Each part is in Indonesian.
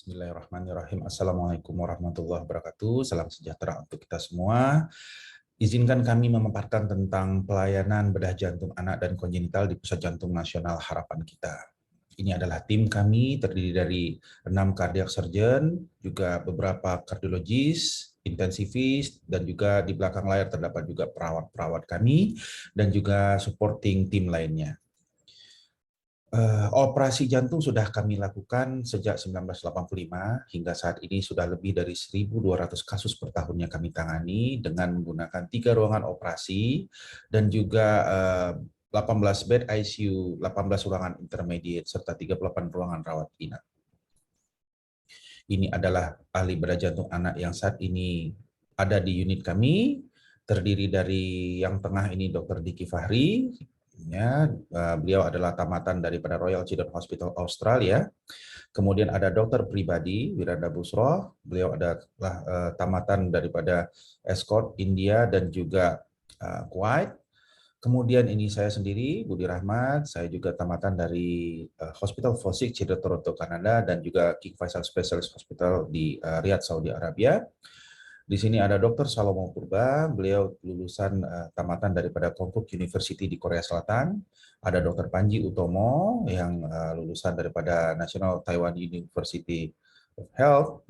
Bismillahirrahmanirrahim. Assalamualaikum warahmatullahi wabarakatuh. Salam sejahtera untuk kita semua. Izinkan kami memaparkan tentang pelayanan bedah jantung anak dan kongenital di Pusat Jantung Nasional Harapan Kita. Ini adalah tim kami terdiri dari 6 cardiac surgeon, juga beberapa kardiologis, intensivis, dan juga di belakang layar terdapat juga perawat-perawat kami dan juga supporting tim lainnya. Operasi jantung sudah kami lakukan sejak 1985 hingga saat ini sudah lebih dari 1.200 kasus per tahunnya kami tangani dengan menggunakan 3 ruangan operasi dan juga 18 bed ICU, 18 ruangan intermediate serta 38 ruangan rawat inap. Ini adalah ahli bedah jantung anak yang saat ini ada di unit kami, terdiri dari yang tengah ini Dr. Diki Fahri. Ya, beliau adalah tamatan daripada Royal Children's Hospital Australia. Kemudian ada dokter pribadi Wiranda Busroh, beliau adalah tamatan daripada Escort India dan juga Kuwait. Kemudian ini saya sendiri Budi Rahmat, saya juga tamatan dari Hospital for Sick Children Toronto Kanada dan juga King Faisal Specialist Hospital di Riyadh Saudi Arabia. Di sini ada Dr. Salomo Purba, beliau lulusan tamatan daripada Konkuk University di Korea Selatan. Ada Dr. Panji Utomo yang lulusan daripada National Taiwan University of Health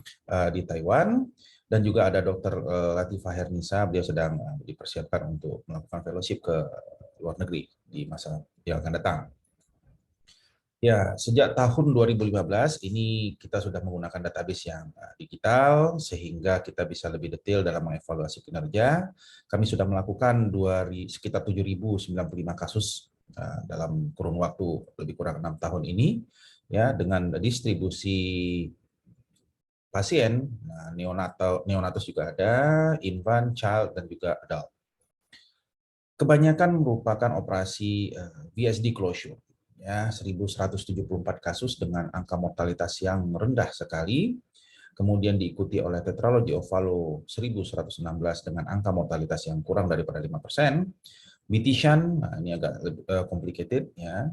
di Taiwan. Dan juga ada Dr. Latifah Hernisa, beliau sedang dipersiapkan untuk melakukan fellowship ke luar negeri di masa yang akan datang. Ya, sejak tahun 2015 ini kita sudah menggunakan database yang digital sehingga kita bisa lebih detail dalam mengevaluasi kinerja. Kami sudah melakukan sekitar 7.095 kasus dalam kurun waktu lebih kurang 6 tahun ini, ya, dengan distribusi pasien, neonatus juga ada, infant, child, dan juga adult. Kebanyakan merupakan operasi VSD closure. Ya, 1.174 kasus dengan angka mortalitas yang rendah sekali, kemudian diikuti oleh tetralogy of Fallot 1.116 dengan angka mortalitas yang kurang daripada 5%, Mitisan, nah ini agak complicated, ya,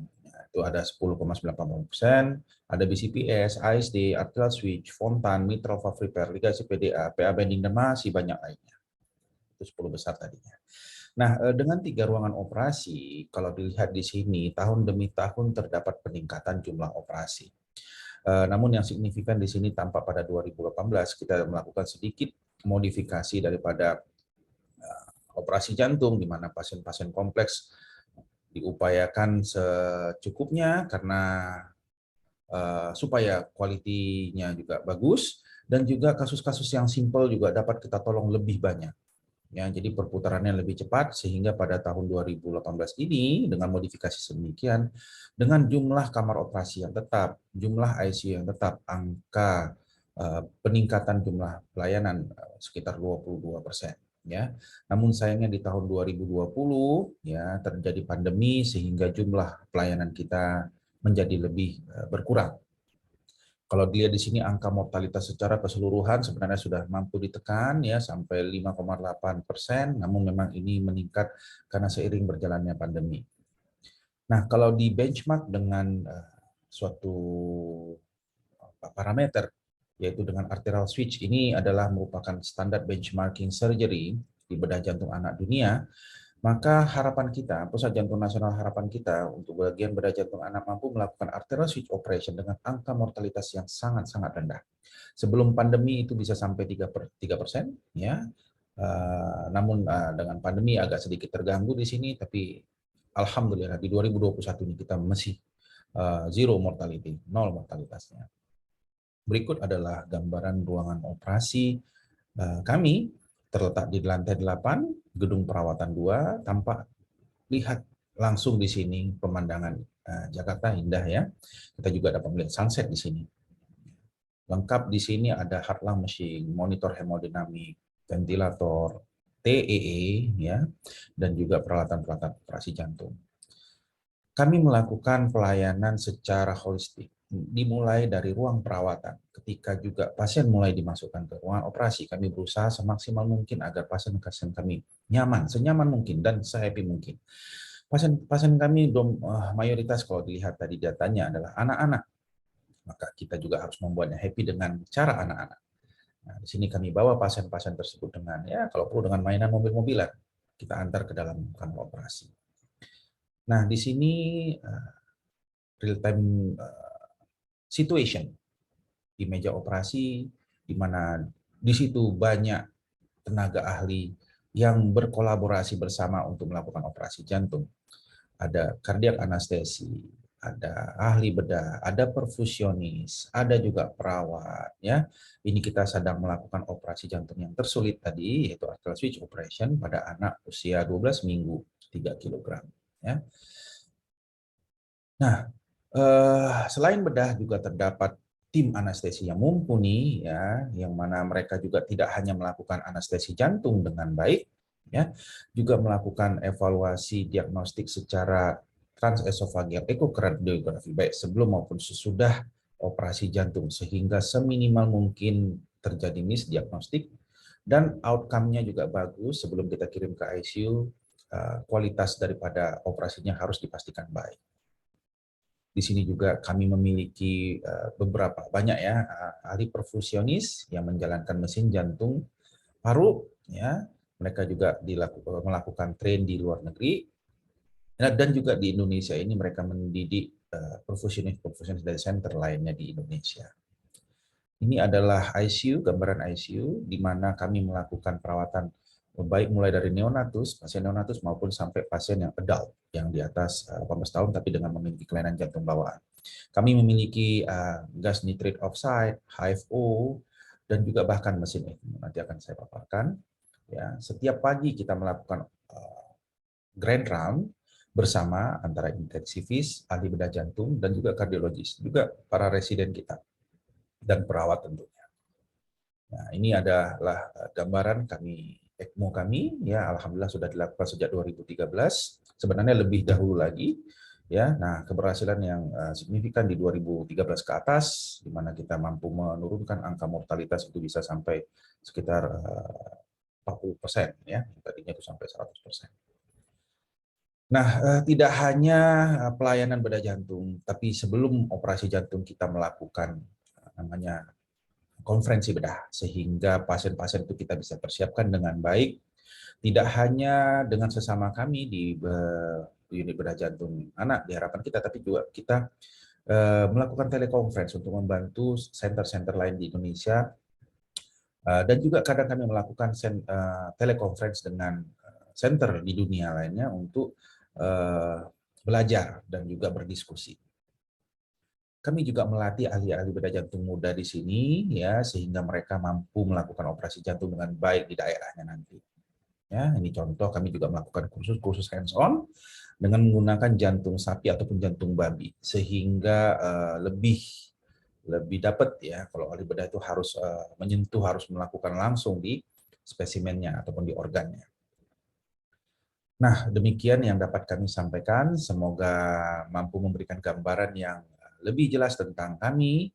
itu ada 10,98%, ada BCPS, ASD, arterial switch, Fontan, mitral valve repair, ligasi PDA, PA bending, dan masih banyak lainnya. Itu 10 besar tadinya. Nah, dengan 3 ruangan operasi, kalau dilihat di sini, tahun demi tahun terdapat peningkatan jumlah operasi. Namun yang signifikan di sini tampak pada 2018 kita melakukan sedikit modifikasi daripada operasi jantung, di mana pasien-pasien kompleks diupayakan secukupnya karena supaya kualitinya juga bagus, dan juga kasus-kasus yang simpel juga dapat kita tolong lebih banyak. Ya, jadi perputarannya lebih cepat sehingga pada tahun 2018 ini dengan modifikasi sedemikian, dengan jumlah kamar operasi yang tetap, jumlah ICU yang tetap, angka peningkatan jumlah pelayanan sekitar 22%. Ya, namun sayangnya di tahun 2020 ya terjadi pandemi sehingga jumlah pelayanan kita menjadi lebih berkurang. Kalau dilihat di sini angka mortalitas secara keseluruhan sebenarnya sudah mampu ditekan ya sampai 5,8%, namun memang ini meningkat karena seiring berjalannya pandemi. Nah, kalau di benchmark dengan suatu parameter, yaitu dengan arterial switch, ini adalah merupakan standar benchmarking surgery di bedah jantung anak dunia, maka harapan kita, Pusat Jantung Nasional Harapan Kita untuk bagian bedah jantung anak mampu melakukan arterial switch operation dengan angka mortalitas yang sangat-sangat rendah. Sebelum pandemi itu bisa sampai 3%, ya. Namun dengan pandemi agak sedikit terganggu di sini, tapi alhamdulillah di 2021 ini kita masih zero mortality, nol mortalitasnya. Berikut adalah gambaran ruangan operasi kami terletak di lantai 8, gedung perawatan 2, tampak lihat langsung di sini pemandangan Jakarta indah ya. Kita juga dapat melihat sunset di sini. Lengkap di sini ada heart lung machine, monitor hemodinamik, ventilator, TEE ya, dan juga peralatan-peralatan operasi jantung. Kami melakukan pelayanan secara holistik, dimulai dari ruang perawatan. Ketika juga pasien mulai dimasukkan ke ruang operasi, kami berusaha semaksimal mungkin agar pasien-pasien kami nyaman, senyaman mungkin, dan se-happy mungkin. Pasien-pasien kami mayoritas kalau dilihat tadi datanya adalah anak-anak. maka kita juga harus membuatnya happy dengan cara anak-anak. Nah, di sini kami bawa pasien-pasien tersebut dengan, ya kalau perlu dengan mainan mobil-mobilan, kita antar ke dalam kamar operasi. Nah, di sini real time situation di meja operasi, di mana di situ banyak tenaga ahli yang berkolaborasi bersama untuk melakukan operasi jantung. Ada kardiak anestesi, ada ahli bedah, ada perfusionis, ada juga perawat. Ya, ini kita sedang melakukan operasi jantung yang tersulit tadi, yaitu arterial switch operation pada anak usia 12 minggu, 3 kg. Ya. Nah, selain bedah juga terdapat tim anestesi yang mumpuni, ya, yang mana mereka juga tidak hanya melakukan anestesi jantung dengan baik, ya, juga melakukan evaluasi diagnostik secara transesofageal ekokardiografi baik sebelum maupun sesudah operasi jantung sehingga seminimal mungkin terjadi misdiagnostik dan outcome-nya juga bagus sebelum kita kirim ke ICU. Kualitas daripada operasinya harus dipastikan baik. Di sini juga kami memiliki beberapa banyak ya ahli perfusionis yang menjalankan mesin jantung paru, ya, mereka juga melakukan train di luar negeri, dan juga di Indonesia ini mereka mendidik perfusionis dari center lainnya di Indonesia. Ini adalah ICU, gambaran ICU di mana kami melakukan perawatan baik mulai dari neonatus, pasien neonatus maupun sampai pasien yang adult yang di atas 18 tahun tapi dengan memiliki kelainan jantung bawaan. Kami memiliki gas nitrate oxide, HFO, dan juga bahkan mesin ECMO. Nanti akan saya paparkan. Ya, setiap pagi kita melakukan grand round bersama antara intensivis, ahli bedah jantung, dan juga kardiologis, juga para residen kita dan perawat tentunya. Nah, ini adalah gambaran ECMO kami, ya alhamdulillah sudah dilakukan sejak 2013. Sebenarnya lebih dahulu lagi, ya. Nah, keberhasilan yang signifikan di 2013 ke atas, di mana kita mampu menurunkan angka mortalitas itu bisa sampai sekitar 40%, ya. Tadinya itu sampai 100%. Nah, tidak hanya pelayanan bedah jantung, tapi sebelum operasi jantung kita melakukan namanya konferensi bedah, sehingga pasien-pasien itu kita bisa persiapkan dengan baik, tidak hanya dengan sesama kami di unit bedah jantung anak di harapan kita, tapi juga kita melakukan telekonferensi untuk membantu center-center lain di Indonesia, dan juga kadang kami melakukan telekonferensi dengan center di dunia lainnya untuk belajar dan juga berdiskusi. Kami juga melatih ahli-ahli bedah jantung muda di sini, ya, sehingga mereka mampu melakukan operasi jantung dengan baik di daerahnya nanti. Ya, ini contoh kami juga melakukan kursus-kursus hands-on dengan menggunakan jantung sapi ataupun jantung babi, sehingga lebih dapat ya kalau ahli bedah itu harus menyentuh, harus melakukan langsung di spesimennya ataupun di organnya. Nah, demikian yang dapat kami sampaikan. Semoga mampu memberikan gambaran yang lebih jelas tentang kami.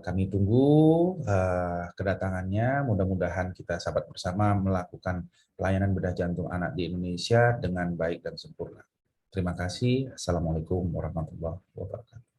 Kami tunggu kedatangannya. Mudah-mudahan kita sahabat bersama melakukan pelayanan bedah jantung anak di Indonesia dengan baik dan sempurna. Terima kasih. Assalamualaikum warahmatullahi wabarakatuh.